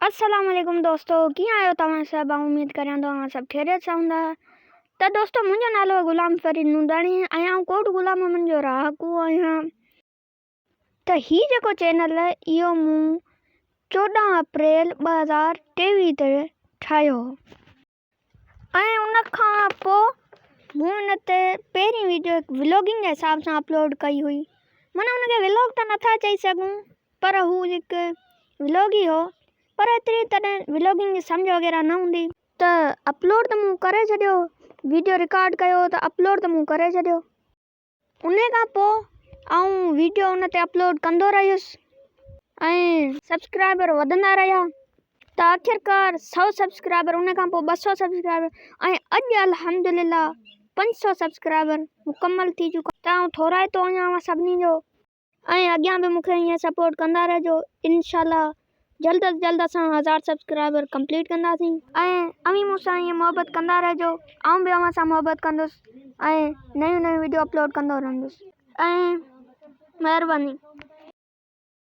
अस्सलाम वालेकुम दोस्तों, कीअं आहियो तव्हां सभु? उम्मीद करियां थो तव्हां सभु ख़ैरियत सां हूंदा। त दोस्तों, मुंहिंजो नालो आहे गुलाम फरीद नूंदाणी ऐं आउं कोट गुलाम अमन जो रहाकू आहियां। त हीउ जेको चैनल आहे इहो मूं 14 अप्रैल 2023 ते ठाहियो ऐं उन खां पोइ मूं हिन ते पहिरीं वीडियो व्लॉगिंग जे हिसाब सां अपलोड कई हुई। माना हुनखे व्लॉग त नथा चई सघूं, पर हू हिकु व्लॉग ई हो, पर एतिरी तॾहिं व्लॉगिंग जी सम्झ वग़ैरह न हूंदी। त अपलोड त मूं करे छॾियो, वीडियो रिकॉर्ड कयो त अपलोड त मूं करे छॾियो। उन खां पोइ आउं वीडियो उन ते अपलोड कंदो रहियुसि ऐं सब्सक्राइबर वधंदा रहिया। त आख़िरकार 100 सब्सक्राइबर, उन खां पोइ 200 सब्सक्राइबर ऐं अॼु अल्हम्दुलिल्लाह 500 सब्सक्राइबर मुकमल थी चुका। त आउं थोराए थो वञांव सभिनी जो ऐं अॻियां बि मूंखे ईअं सपोर्ट कंदा रहिजो। इंशाल्लाह जल्द अज़ जल्द असां 1000 सब्सक्राइबर कंप्लीट कंदासीं ऐं अव्हीं मूंसां ईअं मोहबत कंदा रहिजो। आउं बि अव्हां सां मोहबत कंदुसि ऐं नयूं वीडियो अपलोड कंदो रहंदुसि। ऐं महिरबानी।